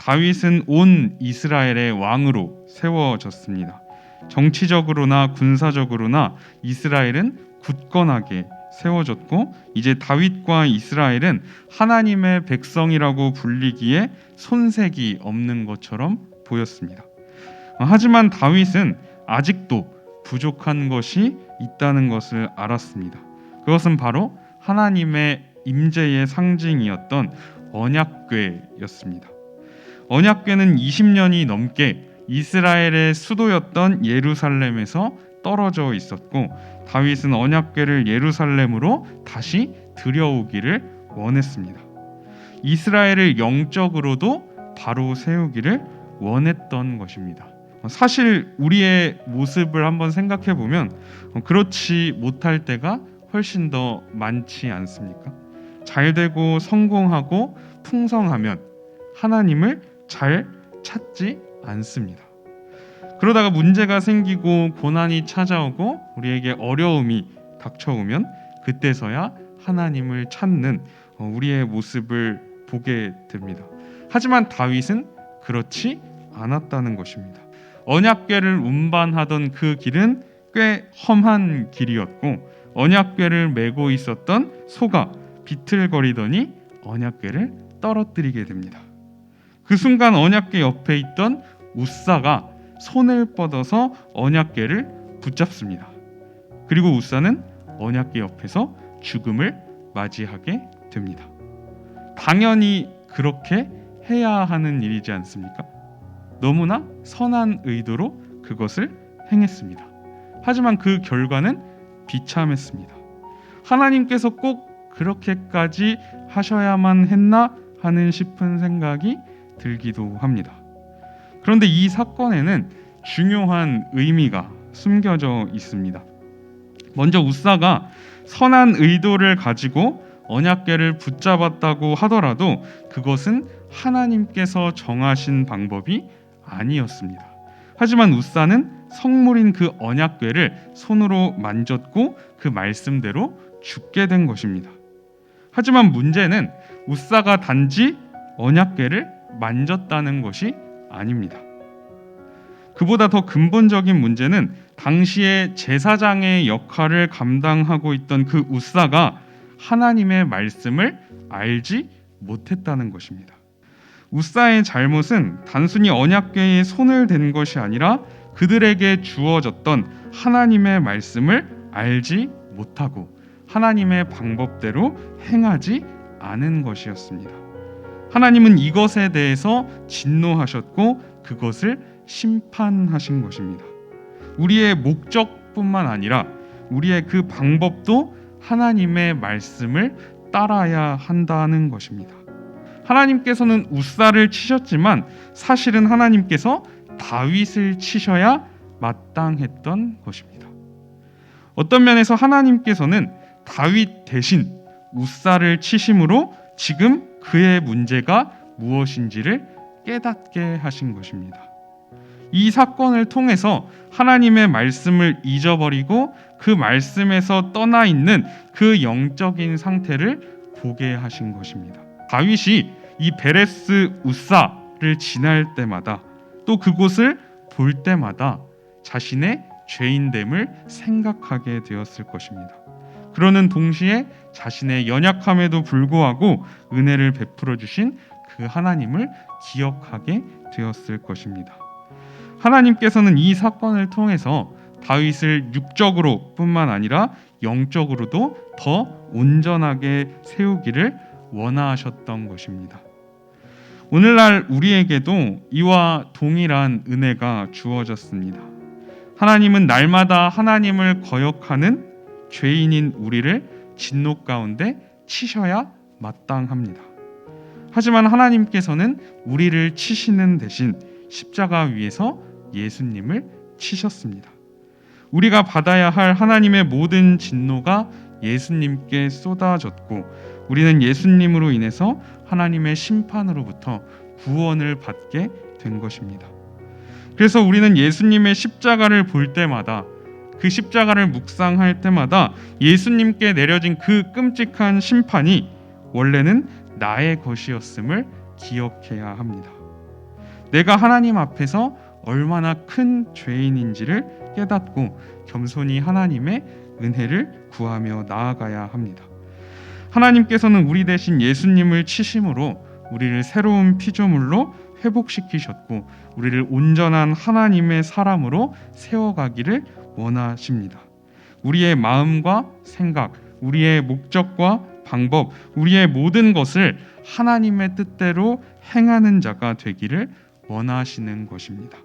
다윗은 온 이스라엘의 왕으로 세워졌습니다. 정치적으로나 군사적으로나 이스라엘은 굳건하게 세워졌고, 이제 다윗과 이스라엘은 하나님의 백성이라고 불리기에 손색이 없는 것처럼 보였습니다. 하지만 다윗은 아직도 부족한 것이 있다는 것을 알았습니다. 그것은 바로 하나님의 임재의 상징이었던 언약궤였습니다. 언약궤는 20년이 넘게 이스라엘의 수도였던 예루살렘에서 떨어져 있었고, 다윗은 언약궤를 예루살렘으로 다시 들여오기를 원했습니다. 이스라엘을 영적으로도 바로 세우기를 원했던 것입니다. 사실 우리의 모습을 한번 생각해 보면 그렇지 못할 때가 훨씬 더 많지 않습니까? 잘 되고 성공하고 풍성하면 하나님을 잘 찾지 않습니다. 그러다가 문제가 생기고 고난이 찾아오고 우리에게 어려움이 닥쳐오면 그때서야 하나님을 찾는 우리의 모습을 보게 됩니다. 하지만 다윗은 그렇지 않았다는 것입니다. 언약궤를 운반하던 그 길은 꽤 험한 길이었고, 언약궤를 메고 있었던 소가 비틀거리더니 언약궤를 떨어뜨리게 됩니다. 그 순간 언약궤 옆에 있던 우사가 손을 뻗어서 언약궤를 붙잡습니다. 그리고 우사는 언약궤 옆에서 죽음을 맞이하게 됩니다. 당연히 그렇게 해야 하는 일이지 않습니까? 너무나 선한 의도로 그것을 행했습니다. 하지만 그 결과는 비참했습니다. 하나님께서 꼭 그렇게까지 하셔야만 했나 하는 싶은 생각이 들기도 합니다. 그런데 이 사건에는 중요한 의미가 숨겨져 있습니다. 먼저 우사가 선한 의도를 가지고 언약궤를 붙잡았다고 하더라도 그것은 하나님께서 정하신 방법이 아니었습니다. 하지만 우사는 성물인 그 언약궤를 손으로 만졌고 그 말씀대로 죽게 된 것입니다. 하지만 문제는 우사가 단지 언약궤를 만졌다는 것이 아닙니다. 그보다 더 근본적인 문제는 당시의 제사장의 역할을 감당하고 있던 그 우사가 하나님의 말씀을 알지 못했다는 것입니다. 우사의 잘못은 단순히 언약궤에 손을 댄 것이 아니라 그들에게 주어졌던 하나님의 말씀을 알지 못하고 하나님의 방법대로 행하지 않은 것이었습니다. 하나님은 이것에 대해서 진노하셨고 그것을 심판하신 것입니다. 우리의 목적뿐만 아니라 우리의 그 방법도 하나님의 말씀을 따라야 한다는 것입니다. 하나님께서는 우사를 치셨지만 사실은 하나님께서 다윗을 치셔야 마땅했던 것입니다. 어떤 면에서 하나님께서는 다윗 대신 우사를 치심으로 지금 그의 문제가 무엇인지를 깨닫게 하신 것입니다. 이 사건을 통해서 하나님의 말씀을 잊어버리고 그 말씀에서 떠나 있는 그 영적인 상태를 보게 하신 것입니다. 다윗이 이 베레스 우사를 지날 때마다 또 그곳을 볼 때마다 자신의 죄인됨을 생각하게 되었을 것입니다. 그러는 동시에 자신의 연약함에도 불구하고 은혜를 베풀어 주신 그 하나님을 기억하게 되었을 것입니다. 하나님께서는 이 사건을 통해서 다윗을 육적으로 뿐만 아니라 영적으로도 더 온전하게 세우기를 원하셨던 것입니다. 오늘날 우리에게도 이와 동일한 은혜가 주어졌습니다. 하나님은 날마다 하나님을 거역하는 죄인인 우리를 진노 가운데 치셔야 마땅합니다. 하지만 하나님께서는 우리를 치시는 대신 십자가 위에서 예수님을 치셨습니다. 우리가 받아야 할 하나님의 모든 진노가 예수님께 쏟아졌고 우리는 예수님으로 인해서 하나님의 심판으로부터 구원을 받게 된 것입니다. 그래서 우리는 예수님의 십자가를 볼 때마다 그 십자가를 묵상할 때마다 예수님께 내려진 그 끔찍한 심판이 원래는 나의 것이었음을 기억해야 합니다. 내가 하나님 앞에서 얼마나 큰 죄인인지를 깨닫고 겸손히 하나님의 은혜를 구하며 나아가야 합니다. 하나님께서는 우리 대신 예수님을 치심으로 우리를 새로운 피조물로 회복시키셨고 우리를 온전한 하나님의 사람으로 세워가기를 원하십니다. 우리의 마음과 생각, 우리의 목적과 방법, 우리의 모든 것을 하나님의 뜻대로 행하는 자가 되기를 원하시는 것입니다.